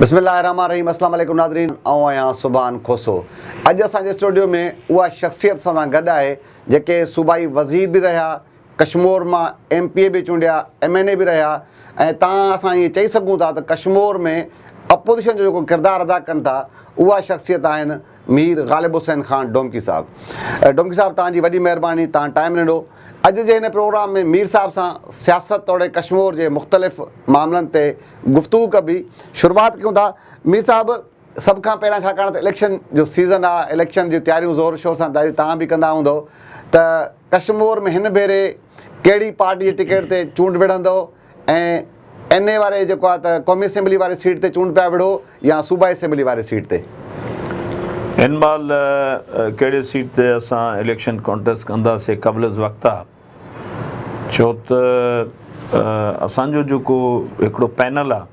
बिस्मिल्लाहिर्रहमानिर्रहीम। अस्सलाम वालेकुम नाज़रीन, आऊं आहियां सुभान खोसो। अॼु असांजे स्टूडियो में उहा शख़्सियत सां गॾु आहे जेके सूबाई वज़ीर बि रहिया, कश्मीर मां MPA बि चूंडिया, MNA बि रहिया, ऐं तव्हां असां इहे चई सघूं था त कश्मीर में अपोज़िशन जो जेको किरदारु अदा कनि था उहा शख़्सियत आहिनि मीर ग़ालिब हुसैन ख़ान डोमकी साहिबु। डोमकी साहिबु, तव्हांजी वॾी महिरबानी, तव्हां टाइम ॾिनो। अॼु जे हिन प्रोग्राम में मीर साहिब सां सियासत तौरु कश्मीर जे मुख़्तलिफ़ मामलनि ते गुफ़्तगू कबी। शुरूआति कयूं था मीर साहिबु, सभ खां पहिरियां छाकाणि त इलेक्शन जो सीज़न आहे, इलेक्शन जी तयारियूं ज़ोर शोर सां तव्हां बि कंदा हूंदव, त कश्मीर में हिन भेरे कहिड़ी पार्टी जे टिकट ते चूंड विढ़ंदो ऐं NA वारे जेको आहे त क़ौमी असेंबली वारी सीट ते चूंड पिया विढ़ो या सूबाई असेंबली वारी सीट ते? हिन महिल कहिड़े सीट ते असां इलेक्शन कॉन्टेस्ट कंदासीं क़बल वक़्तु आहे, छो त असांजो जेको हिकिड़ो पैनल आहे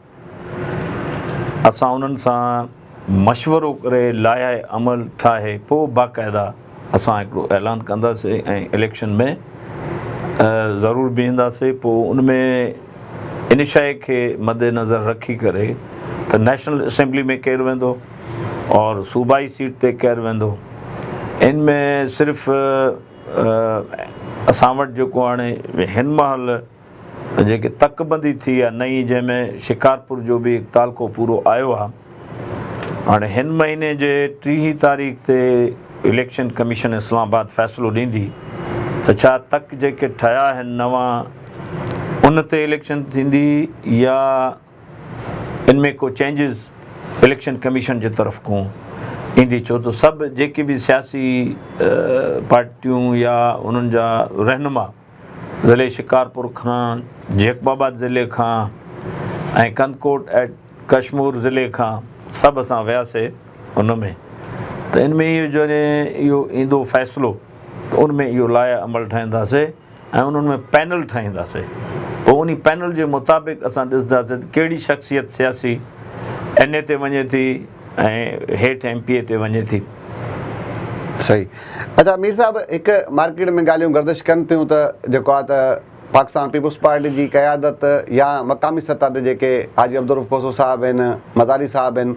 असां उन्हनि सां मशवरो करे लाहे अमल ठाहे पोइ बाक़ाइदा असां हिकिड़ो ऐलान कंदासीं ऐं इलेक्शन में ज़रूरु बीहंदासीं। पोइ उन में इन शइ खे मद्देनज़र रखी करे त नेशनल असेंबली में केरु वेंदो और सूबाई सीट ते केरु वेंदो, इन में सिर्फ़ु असां वटि जेको हाणे हिन महिल जेके तकबंदी थी आहे नई, जंहिंमें शिकारपुर जो बि तालको पूरो आयो आहे। हाणे हिन महीने जे 30 तारीख़ ते इलेक्शन कमीशन इस्लामाबाद फ़ैसिलो ॾींदी त छा तक जेके ठहिया आहिनि नवां उन ते इलेक्शन थींदी या इन में को चेंजिस इलेक्शन कमीशन जे तरफ़ खां ईंदी, छो त सभु जेके बि सियासी पार्टियूं या उन्हनि जा रहनुमा ज़िले शिकारपुर खां, जेकबाबाद ज़िले खां ऐं कंदकोट ऐं कश्मीर ज़िले खां सभु असां वियासीं उन में। त इन में इहो ईंदो फ़ैसिलो त उन में इहो लाइ अमल ठाहींदासीं ऐं उन्हनि में पैनल ठाहींदासीं। पोइ उन पैनल जे मुताबिक़ असां ॾिसंदासीं कहिड़ी शख़्सियत सियासी NA ते वञे थी ऐं हेठि MPA ते वञे थी। सही। अच्छा मीर साहिबु, हिकु मार्केट में ॻाल्हियूं गर्दिश कनि थियूं त जेको आहे त पाकिस्तान पीपुल्स पार्टी जी क़यादत या मक़ामी सतह ते जेके हाजी अब्दुल रऊफ़ खोसो साहिबु आहिनि, मज़ारी साहिबु आहिनि,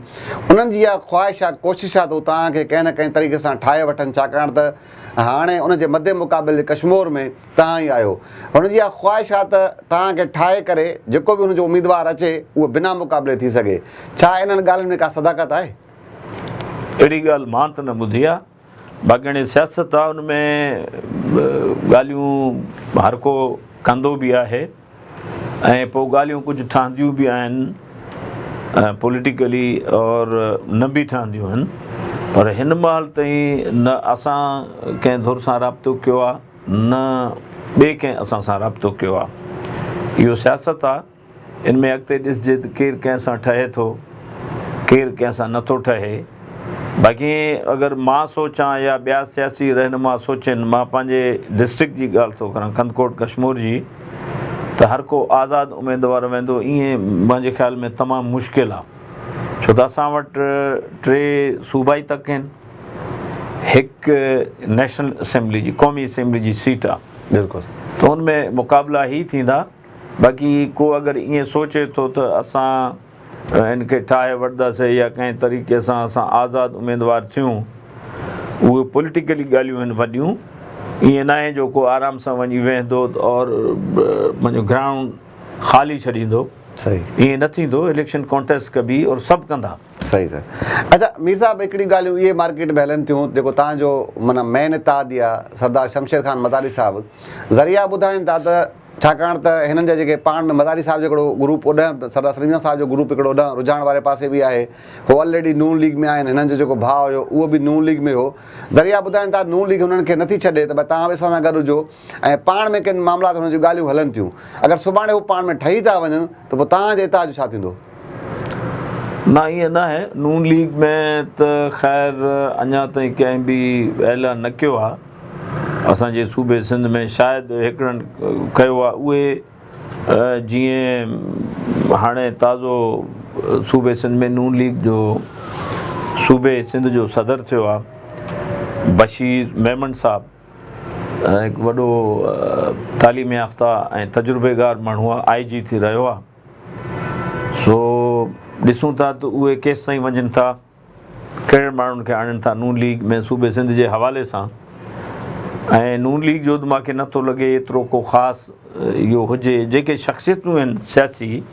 उन्हनि जी इहा ख़्वाहिश आहे, कोशिशि आहे त हू तव्हांखे कंहिं न कंहिं तरीक़े सां ठाहे वठनि, छाकाणि त हाणे उनजे मदे मुक़ाबिले कश्मीर में तव्हां ई आहियो। हुनजी इहा ख़्वाहिश आहे त तव्हांखे ठाहे करे जेको बि हुनजो उम्मीदवारु अचे उहो बिना मुक़ाबले थी सघे। छा इन्हनि ॻाल्हियुनि में का सदाकत आहे? अहिड़ी ॻाल्हि मां त न ॿुधी आहे। बाक़ी हाणे सियासत आहे, उन में ॻाल्हियूं हर को कंदो बि आहे ऐं पोइ ॻाल्हियूं कुझु ठहंदियूं बि आहिनि पॉलिटिकली और न बि ठहंदियूं आहिनि। पर हिन महिल ताईं न असां कंहिं धुर सां राब्तो कयो आहे, न ॿिए कंहिं असां सां राब्तो कयो आहे। इहो सियासत आहे, इन में अॻिते ॾिसजे त केरु कंहिं सां ठहे थो, केरु कंहिं सां नथो ठहे। बाक़ी अगरि मां सोचां या ॿिया सियासी रहनुमा सोचनि, मां पंहिंजे डिस्ट्रिक्ट जी ॻाल्हि थो करां, कंदकोट कश्मीर जी, त हर को आज़ादु उमेदवारु वेंदो, ईअं मुंहिंजे ख़्याल में तमामु मुश्किल आहे। छो त असां वटि 3 सूबाई तक आहिनि, हिकु नेशनल असेंबली जी क़ौमी असेंबली जी सीट आहे। बिल्कुलु। त उन में मुक़ाबला ई थींदा। बाक़ी को अगरि ईअं सोचे थो त असां इनखे ठाहे वठंदासीं या कंहिं तरीक़े सां असां आज़ादु उमेदवार थियूं, उहे पॉलिटिकली ॻाल्हियूं आहिनि वॾियूं। ईअं न आहे जो को आराम सां वञी वेहंदो और पंहिंजो ग्राउंड ख़ाली छॾींदो। सही। ईअं न थींदो। इलेक्शन कॉन्टेस्ट कबी और सभु कंदा। सही सर। अच्छा मीर साहिबु, हिकिड़ी ॻाल्हियूं इहे मार्केट में हलनि थियूं, जेको तव्हांजो माना मेन इत्तेहादी आहे सरदार शमशेर ख़ान मज़ारी साहिबु, ज़रिया ॿुधाइनि था त छाकाणि त हिननि जा जेके पाण में मज़ारी साहिब जो हिकिड़ो ग्रुप ओॾां, सरदार सलीम साहिब जो ग्रुप हिकिड़ो ओॾां रुझान वारे पासे बि आहे, उहो ऑलरेडी नून लीग में आहिनि, हिननि जो जेको भाउ हुयो उहो बि नून लीग में हो। ज़रिया ॿुधाइनि था नून लीग हुननि खे नथी छॾे त भई तव्हां बि असां सां गॾु हुजो, ऐं पाण में किन मामलात हुननि जूं ॻाल्हियूं हलनि थियूं। अगरि सुभाणे हू पाण में ठही था वञनि त पोइ तव्हांजे हितां जो छा थींदो? न, ईअं न आहे। नून लीग में त ख़ैर अञा ताईं कंहिं बि ऐलान न कयो आहे। असांजे सूबे सिंध में शायदि हिकिड़नि कयो आहे। उहे जीअं हाणे ताज़ो सूबे सिंध में नून लीग जो सूबे सिंध जो सदर थियो आहे बशीर मेमन साहिबु, हिकु वॾो तालीम याफ़्ता ऐं तजुर्बेगार माण्हू आहे, IG थी रहियो आहे। सो ॾिसूं था त उहे केसि ताईं वञनि था, कहिड़े माण्हुनि खे आणनि था नून लीग में सूबे सिंध जे हवाले सां। ऐं नून लीग जो त मूंखे नथो लॻे एतिरो को ख़ासि इहो हुजे। जेके शख़्सियतूं आहिनि सियासी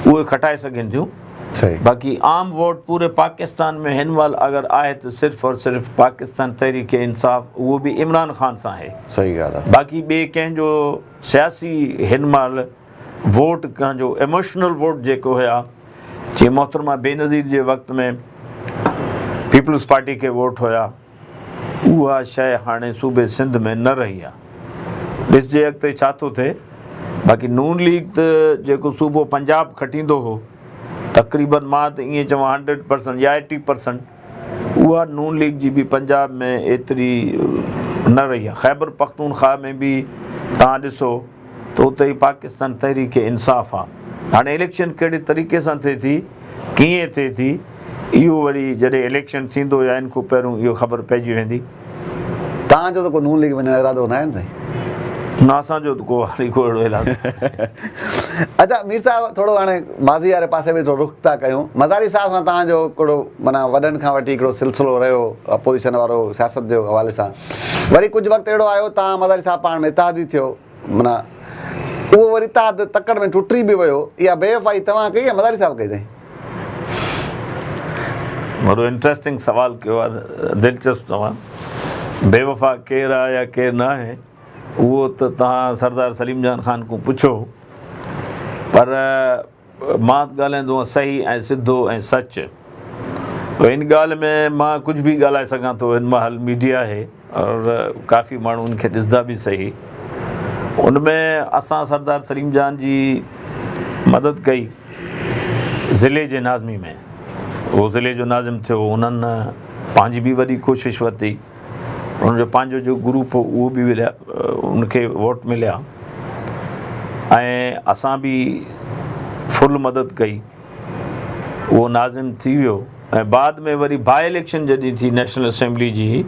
उहे खटाए सघनि थियूं, सही। बाक़ी आम वोट पूरे पाकिस्तान में हिन महिल अगरि आहे त सिर्फ़ु और सिर्फ़ु पाकिस्तान तहरीक इंसाफ़, उहो बि इमरान ख़ान सां आहे। सही ॻाल्हि आहे। बाक़ी ॿिए कंहिंजो सियासी हिन महिल वोट, कंहिंजो इमोशनल वोट जेको हुया, जीअं मोहतरमा बेनज़ीर जे वक़्त में पीपल्स पार्टी खे वोट हुया, उहा शइ हाणे सूबे सिंध में न रही आहे। ॾिसजे अॻिते छा थो थिए। बाक़ी नून लीग त जेको सूबो पंजाब खटींदो हो, तक़रीबन मां त ईअं चवां 100% या 80%, उहा नून लीग जी बि पंजाब में एतिरी न रही आहे। ख़ैबर पख्तूनख्वा में बि तव्हां ॾिसो त उते ई पाकिस्तान तहरीक इंसाफ़ आहे। हाणे इलेक्शन कहिड़े तरीक़े सां थिए थी, कीअं थिए थी, इहो वरी जॾहिं इलेक्शन थींदो या इन खां पहिरियों इहो ख़बर पइजी वेंदी। तव्हांजो त को नून लीग वञण जो इरादो न आहे न साईं? न, असांजो त को हाली को अहिड़ो इलाजु। अच्छा मीर साहिबु, थोरो हाणे माज़ी वारे पासे बि थोरो रुख़ था कयूं। मज़ारी साहिब सां तव्हांजो हिकिड़ो माना वॾनि खां वठी हिकिड़ो सिलसिलो रहियो अपोज़िशन वारो सियासत जे हवाले सां। वरी कुझु वक़्तु अहिड़ो आयो तव्हां मज़ारी साहिबु पाण में इतिहादी थियो, माना उहो वरी इतिहाद तकड़ में टुटी बि वियो। इहा बेवफ़ाई तव्हां कई या मज़ारी साहिबु कई साईं? वॾो इंट्रस्टिंग सुवालु कयो आहे, दिलचस्प तव्हां। बेवफ़ा केरु आहे या केरु न आहे, उहो त तव्हां सरदार सलीम जान ख़ान खां पुछो। पर मां ॻाल्हाईंदो आहियां सही ऐं सिधो ऐं सच। इन ॻाल्हि में मां कुझु बि ॻाल्हाए सघां थो। हिन महिल मीडिया आहे और काफ़ी माण्हू उनखे ॾिसंदा बि सही। उनमें असां सरदार सलीम जान जी मदद कई ज़िले जे नाज़मी में। उहो ज़िले जो नाज़िम थियो, उन्हनि पंहिंजी बि वॾी कोशिशि वरिती। उनजो पंहिंजो जो ग्रुप हो उहो बि मिलिया, उनखे वोट मिलिया ऐं असां बि फुल मदद कई। उहो नाज़िम थी वियो ऐं बाद में वरी बाई इलेक्शन जॾहिं थी नेशनल असेंबली जी,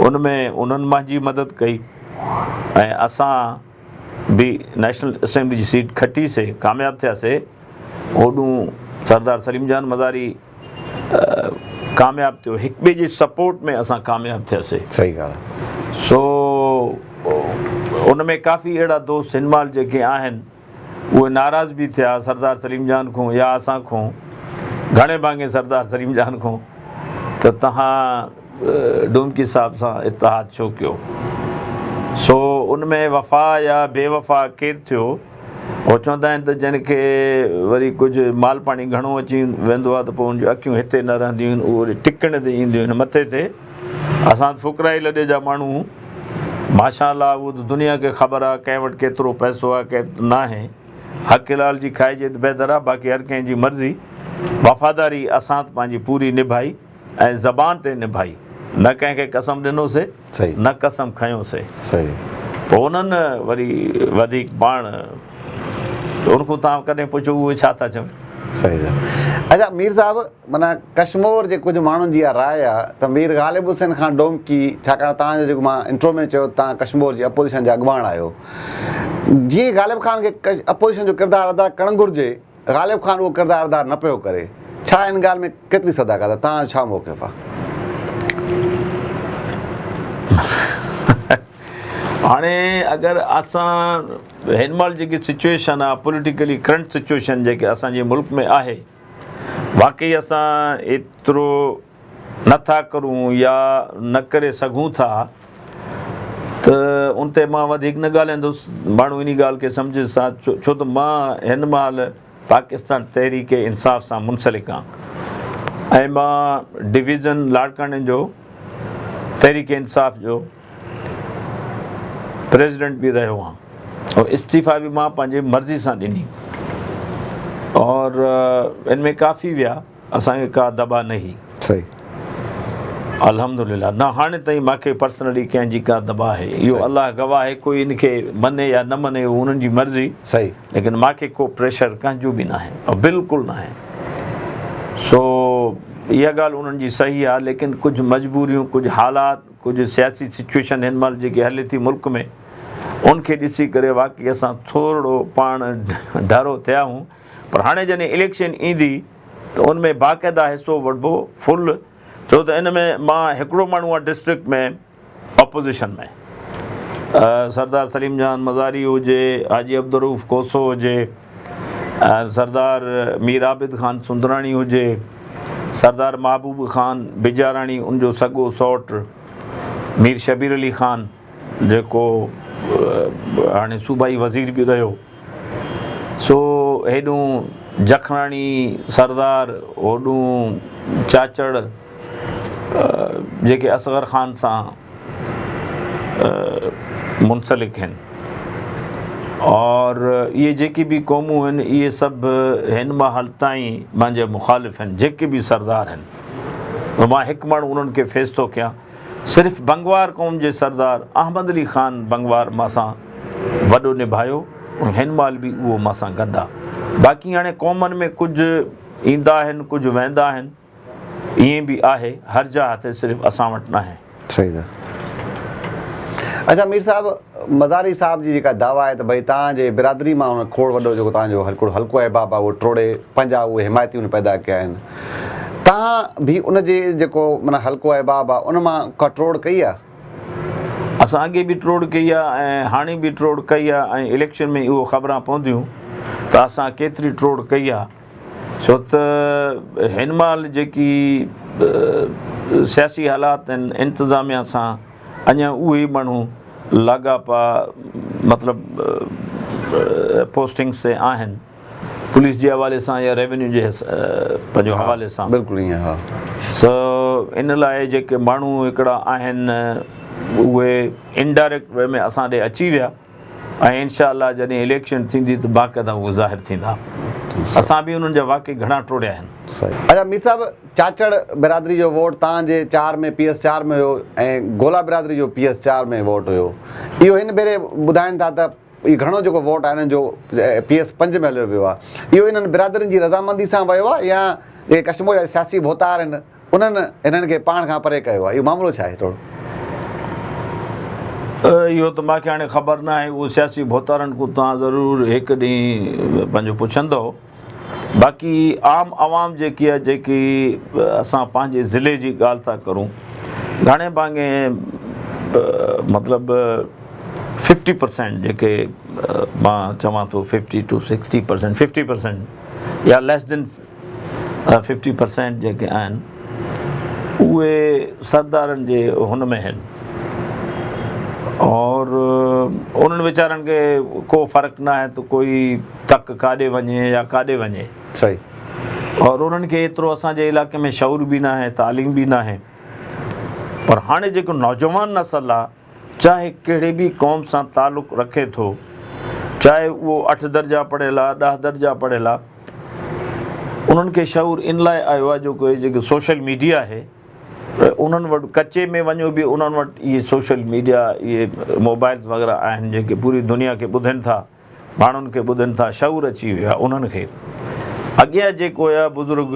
उनमें उन्हनि मुंहिंजी मदद कई ऐं असां बि नेशनल असेंबली जी सीट खटीसीं, कामयाबु थियासीं। ओॾूं सरदार सलीम जान मज़ारी कामयाबु थियो, हिक ॿिए जे सपोर्ट में असां कामयाबु थियासीं। सही ॻाल्हि आहे। सो उन में काफ़ी अहिड़ा दोस्त हिन महिल जेके आहिनि, उहे नाराज़ बि थिया सरदार सलीम जान खां या असां खां, घणे भाङे सरदार सलीम जान खां, त तव्हां डोमकी साहिब सां इतिहाद छो कयो। सो उन में वफ़ा या बेवफ़ा केरु थियो, उहो चवंदा आहिनि त जंहिंखे वरी कुझु माल पाणी घणो अची वेंदो आहे त पोइ उनजूं अखियूं हिते न रहंदियूं आहिनि, उहो वरी टिकण ते ईंदियूं आहिनि मथे ते। असां फ़ुकराई लॾे जा माण्हू, माशाअल्लाह, उहो त दुनिया खे ख़बर आहे कंहिं वटि केतिरो पैसो आहे कंहिं न आहे। हक़ लाल जी खाइजे त बहितर आहे, बाक़ी हर कंहिंजी मर्ज़ी। वफ़ादारी असां त पंहिंजी पूरी निभाई ऐं ज़बान ते निभाई, न कंहिंखे कसम ॾिनोसीं, सही न कसम खयोंसीं। सही। पोइ उन्हनि वरी वधीक पाण उनखां तव्हां कॾहिं पुछो उहे छा था चवनि। सही आहे। अच्छा मीर साहिबु, माना कश्मीर जे कुझु माण्हुनि जी इहा राय आहे त मीर ग़ालिब हुसैन खां डोमकी, छाकाणि तव्हांजो जेको मां इंट्रो में चयो तव्हां कश्मीर जी अपोज़िशन जा अॻुवान आहियो, जीअं ग़ालिब ख़ान खे अपोज़िशन जो किरदारु अदा करणु घुरिजे, ग़ालिब ख़ान उहो किरदारु अदा न पियो करे। छा इन ॻाल्हि में केतिरी सदाकत आहे? तव्हांजो छा मौक़िफ़ आहे? हाणे अगरि असां हिन महिल जेकी सिचुएशन आहे, पॉलिटिकली करंट सिचुएशन जेके असांजे मुल्क में आहे, वाक़ई असां एतिरो नथा करूं या न करे सघूं था, त उन ते मां वधीक न ॻाल्हाईंदुसि। माण्हू इन ॻाल्हि खे सम्झे सां, छो त मां हिन महिल पाकिस्तान तहरीक इंसाफ़ सां मुंसलिक आहियां ऐं मां डिवीज़न लाड़काने जो तहरीक इंसाफ़ जो प्रेसिडेंट बि रहियो आहियां और इस्तीफ़ा बि मां पंहिंजे मर्ज़ी सां ॾिनी और इन में काफ़ी विया, असांखे का दबा न हुई। सही, अल्हम्दुलिल्लाह। न हाणे ताईं मूंखे पर्सनली कंहिंजी का दबा आहे, इहो अलाह गवाह आहे। कोई इनखे मञे या न मञे, उन्हनि जी मर्ज़ी। सही। लेकिन मूंखे को प्रेशर कंहिंजो बि न आहे और बिल्कुलु न आहे। सो इहा ॻाल्हि उन्हनि जी सही आहे, लेकिन कुझु मजबूरियूं, कुझु हालात, कुझु सियासी सिचुएशन हिन महिल जेके हले थी मुल्क में, उनखे ॾिसी करे वाक़ई असां थोरो पाण डरो थिया आहियूं। पर हाणे जॾहिं इलेक्शन ईंदी त उन में बाक़ाइदा हिसो वठिबो फुल, छो त इन में मां हिकिड़ो माण्हू आहे डिस्ट्रिक्ट में ऑपोज़िशन में, सरदार सलीम जान मज़ारी हुजे, हाजी अब्दुर्रऊफ़ कोसो हुजे, सरदार मीर आबिद ख़ान सुंदराणी हुजे, सरदार महबूब ख़ान बिजाराणी उनजो सॻो सौटु, मीर शबीर अली ख़ान जेको हाणे सूबाई वज़ीर बि रहियो, सो हेॾूं जखराणी सरदार, होॾूं चाचड़ जेके असगर ख़ान सां मुंसलिक आहिनि, और इहे जेकी बि क़ौमूं आहिनि इहे सभु हिन महल ताईं मुंहिंजे मुख़ालिफ़ आहिनि, जेके बि सरदार आहिनि। मां हिकु माण्हू उन्हनि खे फेस थो कयां, सिर्फ़ु बंगवार क़ौम जे सरदार अहमद अली ख़ान बंगवार मांसां वॾो निभायो, हिन महिल बि उहो मांसां गॾु आहे। बाक़ी हाणे क़ौमनि में कुझु ईंदा आहिनि, कुझु वेंदा आहिनि, ईअं बि आहे, हर जा हथ सिर्फ़ु असां वटि न आहे। सही आहे। अच्छा मीर साहब, मज़ारी साहब जी जेका दावा आहे त भई तव्हांजे बिरादरी मां हुन खोड़ वॾो जेको तव्हांजो हल्को अहबाब आहे उहो टोड़े पंहिंजा उहे हिमायती उन पैदा कया आहिनि, तव्हां बि उनजे जेको माना हल्को अहबाब आहे उन मां का टोड़ कई आहे? असां अॻे बि टोड़ कई आहे ऐं हाणे बि टोड़ कई आहे, ऐं इलेक्शन में इहो ख़बरां पवंदियूं त असां केतिरी टोड़ कई आहे, छो त हिन महिल जेकी सियासी हालात आहिनि इंतिज़ामिया सां अञा उहे माण्हू लाॻापा मतिलबु पोस्टिंग्स ते आहिनि, पुलिस जे हवाले सां या रेवेन्यू जे पंहिंजो हवाले सां। बिल्कुलु ईअं, हा। सो इन लाइ जेके माण्हू हिकिड़ा आहिनि उहे इनडायरेक्ट वे में असां ॾे अची विया, ऐं इनशा अल्लाह जॾहिं इलेक्शन थींदी त बाक़ाइदा उहे ज़ाहिर थींदा। असां बि उन्हनि जा वाक़ई घणा टोड़िया आहिनि। अच्छा मीर साहब, चाचड़ बिरादरी जो वोट तव्हांजे 4 में PS 4 में हुयो ऐं गोला बिरादरी जो PS 4 में वोट हुयो, इहो हिन भेरे ॿुधाइनि था त इहो घणो जेको वोट आहे हिननि जो PS 5 में हलियो वियो आहे, इहो इन्हनि बिरादरियुनि जी रज़ामंदी सां वियो आहे या जेके कश्मीर जा सियासी भोतार आहिनि उन्हनि हिननि खे पाण खां परे कयो आहे? इहो मामिलो छा आहे थोरो? इहो त मूंखे हाणे ख़बर न आहे, उहो सियासी भोतारनि खां तव्हां ज़रूरु हिकु ॾींहुं पंहिंजो पुछंदव। बाक़ी आम आवाम जेकी आहे, जेकी असां पंहिंजे ज़िले जी ॻाल्हि था करूं, घणे भाङे मतिलबु 50% जेके मां चवां थो 50 to 60%, 50% या लेस देन 50% जेके आहिनि उहे सरदारनि जे हुन में आहिनि, और उन्हनि वीचारनि खे को फ़र्क़ु न आहे त कोई तक काॾे वञे या काॾे वञे। सही। और उन्हनि खे एतिरो असांजे इलाइक़े में शऊर बि न आहे, तालीम बि न आहे। पर हाणे जेको नौजवान नसल आहे, चाहे कहिड़े बि क़ौम सां तालुक़ु रखे थो, चाहे उहो 8 दर्जा पढ़ियल आहे, 10 दर्जा पढ़ियल आहे, उन्हनि खे शऊर इन लाइ आयो आहे जो कोई जेको सोशल मीडिया आहे, उन्हनि वटि कचे में वञो बि उन्हनि वटि इहे सोशल मीडिया, इहे मोबाइल्स वग़ैरह आहिनि जेके पूरी दुनिया खे ॿुधनि था, माण्हुनि खे ॿुधनि था, शऊर अची वियो आहे उन्हनि खे। अॻियां जेको हुया बुज़ुर्ग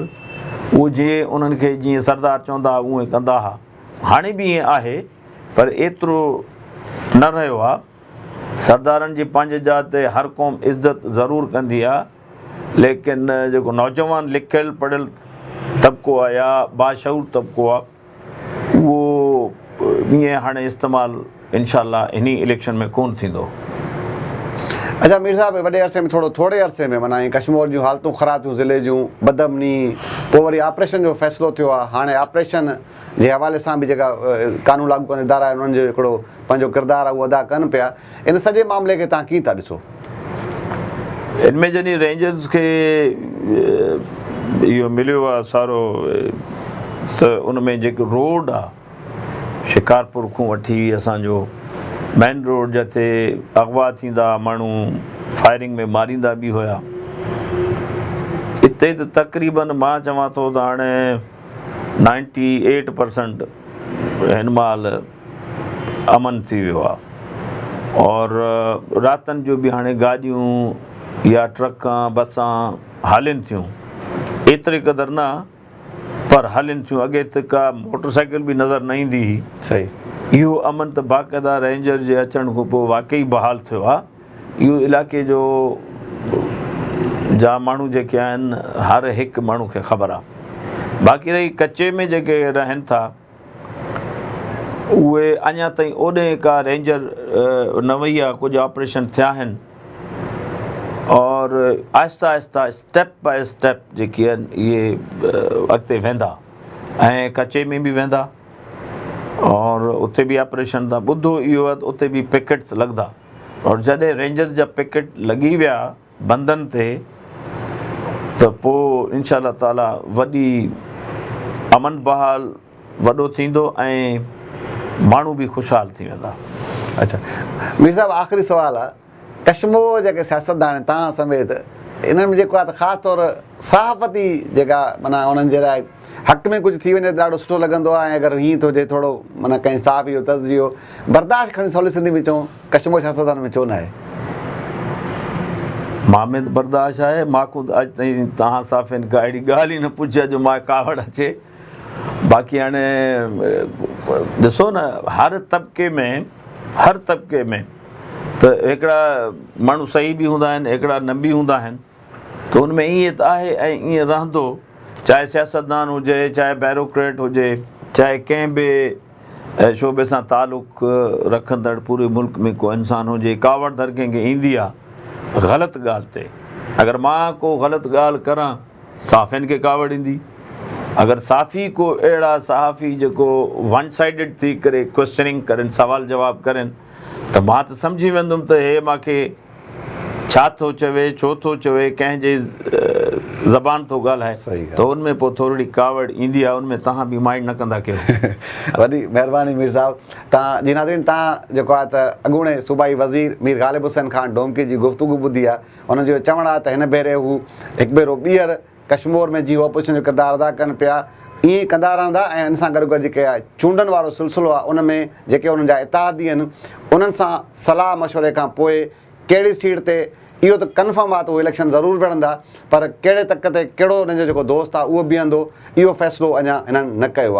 उहो जीअं उन्हनि खे जीअं सरदार चवंदा हुआ उहे कंदा हुआ, हाणे बि ईअं आहे पर एतिरो न रहियो आहे। सरदारनि जी पंहिंजे जात ते हर क़ौम इज़त ज़रूरु कंदी आहे, लेकिन जेको नौजवान लिखियलु पढ़ियलु तबिको आहे या बाशऊर तबिको आहे उहो ईअं हाणे इस्तेमालु इनशा अल्लाह इन इलेक्शन में कोन थींदो। अच्छा मीर साहब, वॾे अरसे में थोरे अरसे में माना कश्मीर जूं हालतूं ख़राब थियूं, ज़िले जूं बदअमनी, पोइ वरी ऑपरेशन जो फ़ैसिलो थियो आहे। हाणे ऑपरेशन जे हवाले सां बि जेका कानून लागू कंदड़ इदारा आहिनि उन्हनि जो हिकिड़ो पंहिंजो किरदारु आहे उहो अदा कनि पिया। इन सॼे मामले खे तव्हां कीअं था ॾिसो? इनमें जॾहिं रेंजर्स खे इहो मिलियो आहे सारो, त उन में जेको रोड आहे शिकारपुर खां वठी असांजो मेन रोड जिते अगवा थींदा, माण्हू फायरिंग में मारींदा बि हुया, हिते त तक़रीबन मां चवां थो त हाणे 98% हिन महिल अमन थी वियो आहे। और रातनि जो बि हाणे गाॾियूं या ट्रकां बसां हलनि थियूं, एतिरे क़दुरु न पर हलनि थियूं। अॻे त का मोटरसाइकिल बि नज़र न ईंदी हुई। सही। इहो अमन त बाक़ाइदा रेंजर जे अचण खां पोइ वाक़ई बहाल थियो आहे। इहो इलाइक़े जो जा माण्हू जेके आहिनि हर हिकु माण्हू खे ख़बर आहे। बाक़ी रही कचे में जेके रहनि था उहे अञा ताईं ओॾे का रेंजर न वई आहे, कुझु ऑपरेशन थिया आहिनि और Aahista Aahista step by step जेके आहिनि इहे अॻिते वेंदा ऐं कचे में बि वेंदा और उते बि ऑपरेशन था। ॿुधो इहो आहे त उते बि पिकेट्स लॻंदा और जॾहिं रेंजर जा पिकेट लॻी विया बंदनि ते त पोइ इनशा ताला वॾी अमन बहाल वॾो थींदो ऐं माण्हू बि ख़ुशहाल थी वेंदा। अच्छा मीर साहब, आख़िरी सुवालु आहे, कश्मीर जेके सियासतदान आहिनि तव्हां समेत इन्हनि में जेको आहे त ख़ासि तौर सहाफ़ती जेका माना उन्हनि जे लाइ हक़ में कुझु थी वञे त ॾाढो सुठो लॻंदो आहे, ऐं अगरि हीअं थो थिए थोरो माना कंहिं साफ़ इहो तस्जियो बर्दाश्त खणी सवली सिंधी में चऊं, कश्मीर सियासतदान में छो न आहे? मां में त बर्दाश्त आहे, मां अॼु ताईं तव्हां साफ़िन खां अहिड़ी ॻाल्हि ई न पुछे जो मां कावड़ अचे। बाक़ी हाणे ॾिसो न हर तबिके में त हिकिड़ा माण्हू सही बि हूंदा आहिनि, हिकिड़ा न बि हूंदा आहिनि, त उन में ईअं त आहे ऐं ईअं रहंदो, चाहे सियासतदान हुजे, चाहे बैरोक्रेट हुजे, चाहे कंहिं बि शोबे सां तालुक़ रखंदड़ पूरे मुल्क में को इंसानु हुजे, कावड़ दर कंहिंखे ईंदी आहे ग़लति ॻाल्हि ते। अगरि मां को ग़लति ॻाल्हि करां साफ़िन खे कावड़ ईंदी, अगरि साफ़ी को अहिड़ा सहाफ़ी जेको वन साइडेड थी करे क्वेश्चनिंग करनि, सवाल जवाबु करनि, त मां त सम्झी वेंदुमि त हे मूंखे छा थो चवे, छो थो चवे, कंहिंजे ज़बान थो ॻाल्हाए, त उनमें पोइ थोरी कावड़ ईंदी आहे। उनमें तव्हां बि माइंड न कंदा कयो। वॾी महिरबानी मीर साहब। तव्हां जी नाज़रीन, तव्हां जेको आहे त अॻूणे सूबाई वज़ीर मीर ग़ालिब हुसैन ख़ान डोमकी जी गुफ़्तगू ॿुधी आहे। उनजो चवणु आहे त हिन भेरे हू हिकु भेरो ॿीहर कश्मीर में जी ऑपोजिशन जो किरदारु अदा कनि पिया, ईअं ई कंदा रहंदा ऐं इन सां गॾु गॾु जेके आहे चूंडनि वारो सिलसिलो आहे उन में जेके उन्हनि जा इतिहादी आहिनि उन्हनि सां सलाह मशवरे खां पोइ कहिड़ी सीट ते, इहो त कन्फर्म आहे त उहे इलेक्शन ज़रूरु विढ़ंदा, पर कहिड़े तक ते कहिड़ो उन्हनि जो जेको दोस्त आहे उहो बीहंदो, इहो फ़ैसिलो अञा हिननि न कयो आहे।